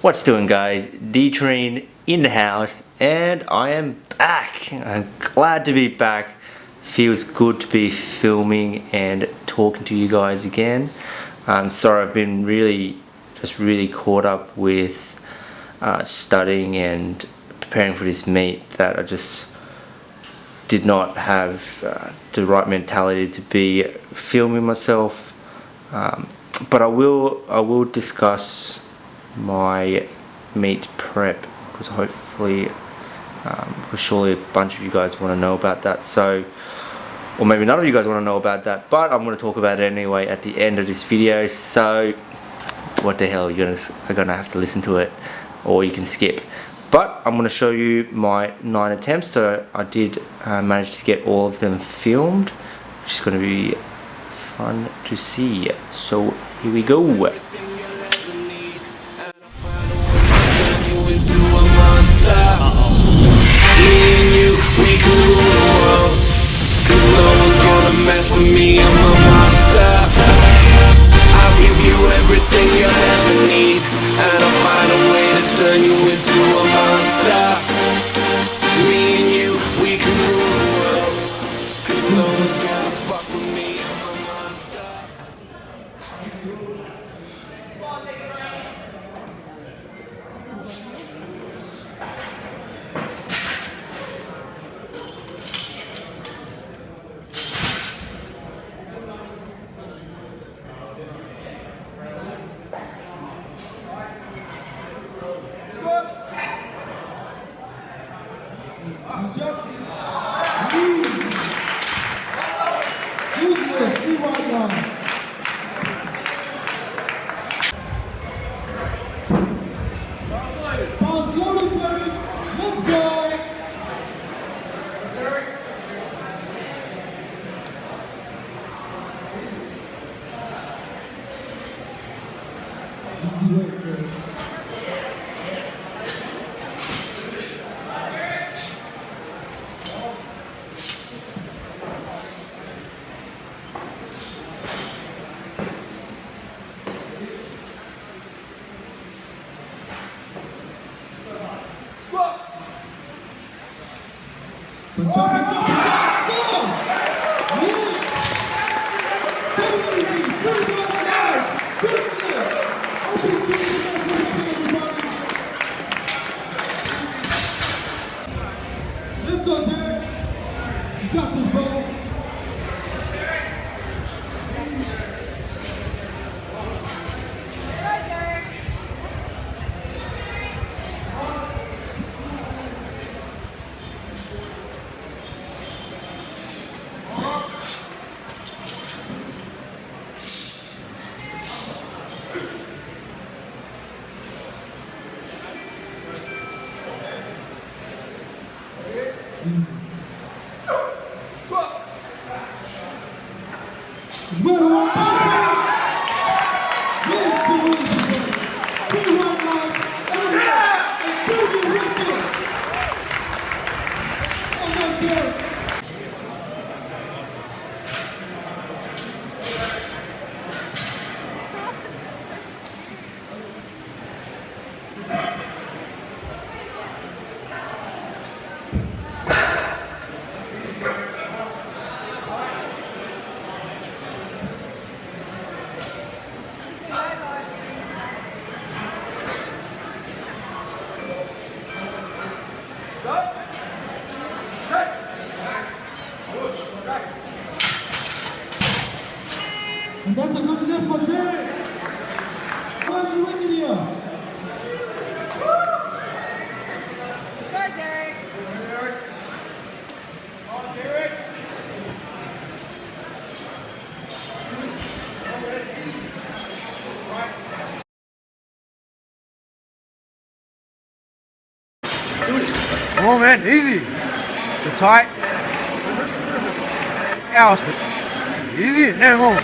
What's doing, guys? D-Train in the house, and I am back. I'm glad to be back. Feels good to be filming and talking to you guys again. Sorry, I've been really caught up with studying and preparing for this meet that I just did not have the right mentality to be filming myself. But I will discuss my meet prep, because hopefully because surely a bunch of you guys want to know about that, so, or maybe none of you guys want to know about that, but I'm going to talk about it anyway at the end of this video. So what the hell, you're gonna have to listen to it, or you can skip. But I'm going to show you my 9 attempts. So I did manage to get all of them filmed, which is going to be fun to see. So here we go. Mess with me, I'm a monster. I'll give you everything you'll ever need, and I'll find a way to turn you into a monster. Me and you, we can rule the world, 'cause no one's gonna fuck with me, I'm a monster. Let's go, Derek. You got this, bro. And that's a good lift for Derek. How are you winning here? Go, Derek. Oh, Derek. Come on, man, easy. You're tight. Else, easy. Now, come on.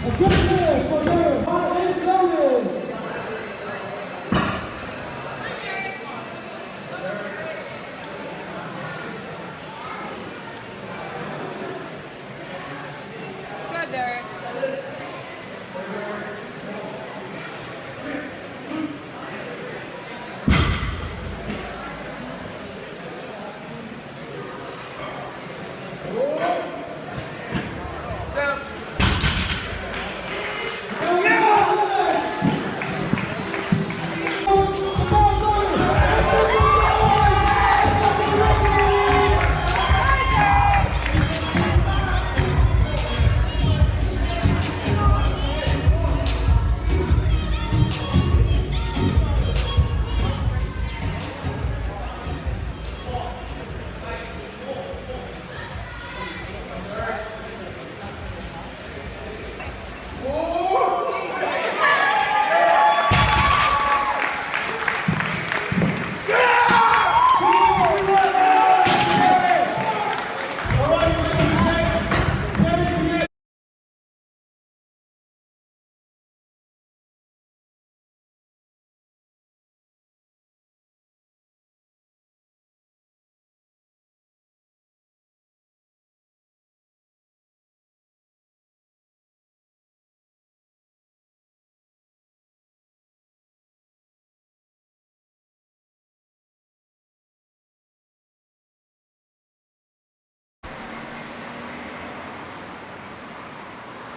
Obsidian for Derek. Fight is loaded. Go, Derek.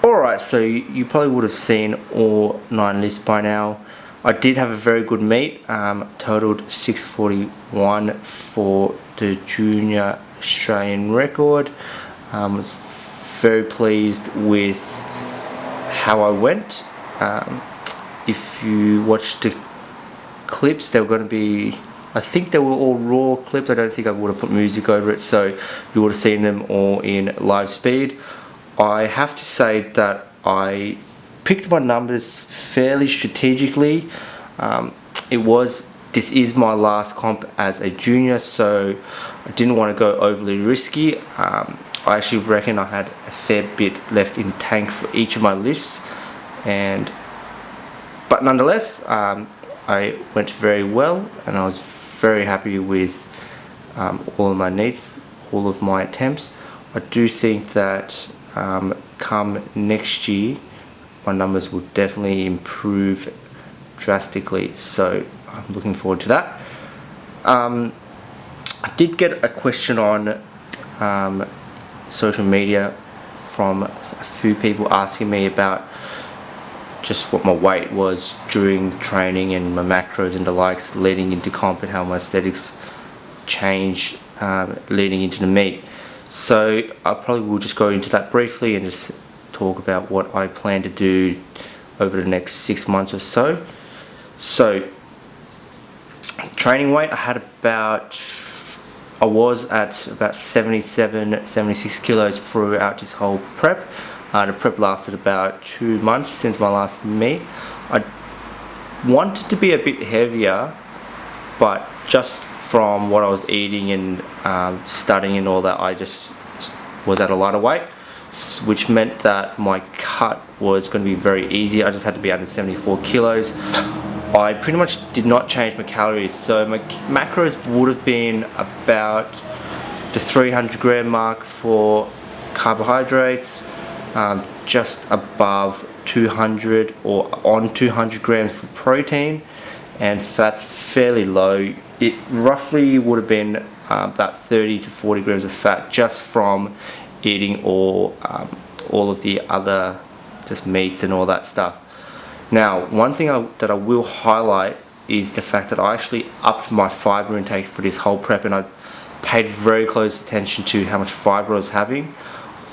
Alright, so you probably would have seen all 9 lists by now. I did have a very good meet, totaled 641 for the junior Australian record. Was very pleased with how I went. If you watched the clips, they were going to be, I think they were all raw clips. I don't think I would have put music over it, so you would have seen them all in live speed. I have to say that I picked my numbers fairly strategically. This is my last comp as a junior, so I didn't want to go overly risky. I actually reckon I had a fair bit left in tank for each of my lifts, but nonetheless, I went very well, and I was very happy with all of my needs, all of my attempts. I do think that come next year, my numbers will definitely improve drastically, so I'm looking forward to that. I did get a question on social media from a few people asking me about just what my weight was during training and my macros and the likes leading into comp, and how my aesthetics changed leading into the meet. So I probably will just go into that briefly and just talk about what I plan to do over the next 6 months or so. So training weight, I was at about 77, 76 kilos throughout this whole prep. The prep lasted about 2 months since my last meet. I wanted to be a bit heavier, but just from what I was eating and studying and all that, I just was at a lighter weight, which meant that my cut was going to be very easy. I just had to be under 74 kilos. I pretty much did not change my calories, so my macros would have been about the 300 gram mark for carbohydrates, just above 200 or on 200 grams for protein, and fat's fairly low. It roughly would have been about 30 to 40 grams of fat just from eating all of the other just meats and all that stuff. Now, one thing that I will highlight is the fact that I actually upped my fiber intake for this whole prep, and I paid very close attention to how much fiber I was having.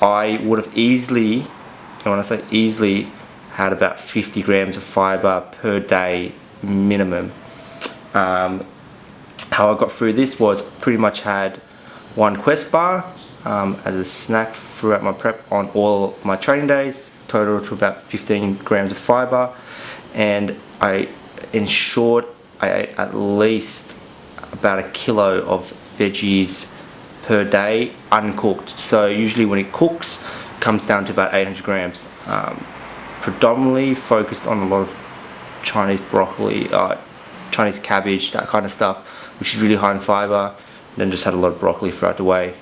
I would have easily, and when I say easily, had about 50 grams of fiber per day minimum. How I got through this was pretty much had one Quest bar as a snack throughout my prep on all my training days, total to about 15 grams of fiber, and I ensured I ate at least about 1 kilo of veggies per day uncooked. So usually when it cooks, it comes down to about 800 grams. predominantly focused on a lot of Chinese broccoli, Chinese cabbage, that kind of stuff, which is really high in fiber. Then just had a lot of broccoli throughout the way,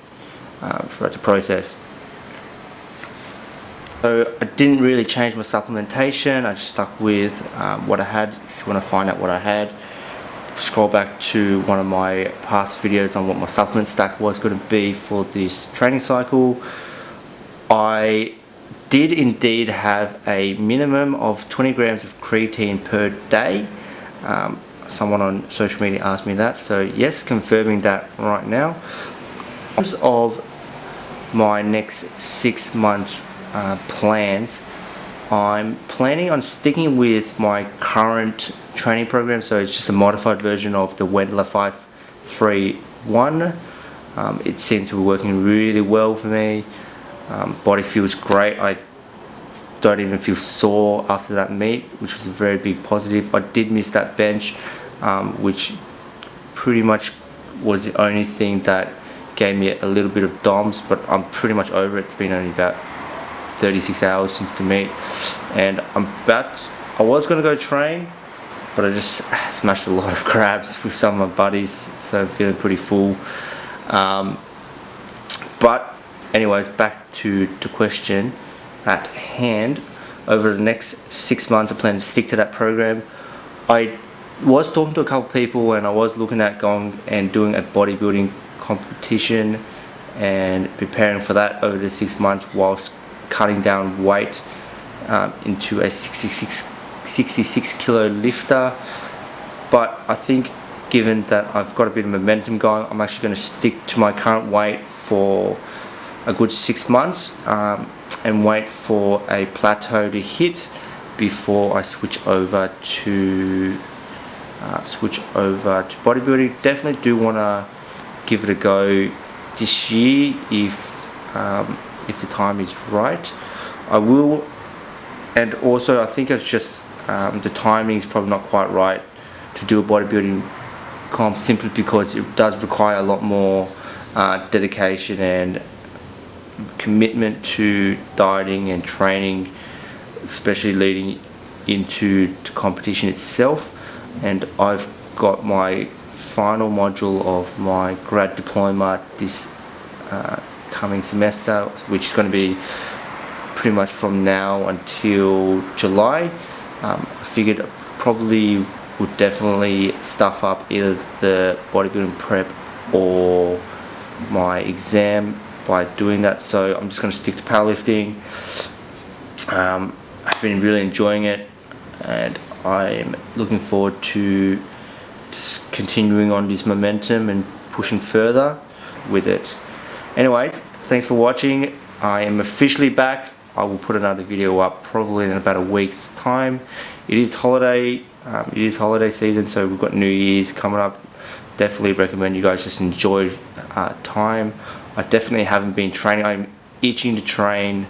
throughout the process. So I didn't really change my supplementation. I just stuck with what I had. If you want to find out what I had, scroll back to one of my past videos on what my supplement stack was going to be for this training cycle. I did indeed have a minimum of 20 grams of creatine per day. Someone on social media asked me that, so yes, confirming that right now. In terms of my next 6 months plans, I'm planning on sticking with my current training program, so it's just a modified version of the Wendler 531. It seems to be working really well for me. Body feels great. I don't even feel sore after that meet, which was a very big positive. I did miss that bench, which pretty much was the only thing that gave me a little bit of DOMS, but I'm pretty much over it. It's been only about 36 hours since the meet, and I was going to go train, but I just smashed a lot of crabs with some of my buddies, so I'm feeling pretty full. But anyways, back to the question at hand. Over the next 6 months I plan to stick to that program. I was talking to a couple of people, and I was looking at going and doing a bodybuilding competition and preparing for that over the 6 months whilst cutting down weight into a 66 kilo lifter. But I think given that I've got a bit of momentum going, I'm actually going to stick to my current weight for a good 6 months and wait for a plateau to hit before I switch over to bodybuilding. Definitely do want to give it a go this year if the time is right. I will, and also I think it's just the timing is probably not quite right to do a bodybuilding comp, simply because it does require a lot more dedication and commitment to dieting and training, especially leading into the competition itself. And I've got my final module of my grad diploma this coming semester, which is going to be pretty much from now until July. I figured probably would definitely stuff up either the bodybuilding prep or my exam by doing that, so I'm just going to stick to powerlifting. I've been really enjoying it, and I'm looking forward to just continuing on this momentum and pushing further with it. Anyways, thanks for watching. I am officially back. I will put another video up probably in about a week's time. It is holiday season, so we've got New Year's coming up. Definitely recommend you guys just enjoy time. I definitely haven't been training. I'm itching to train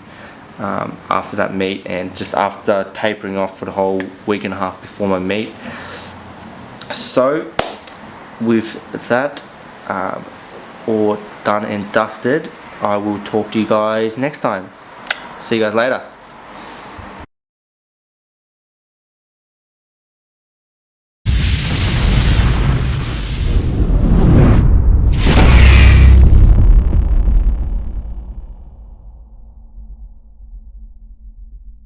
after that meet, and just after tapering off for the whole week and a half before my meet. So with that all done and dusted, I will talk to you guys next time. See you guys later.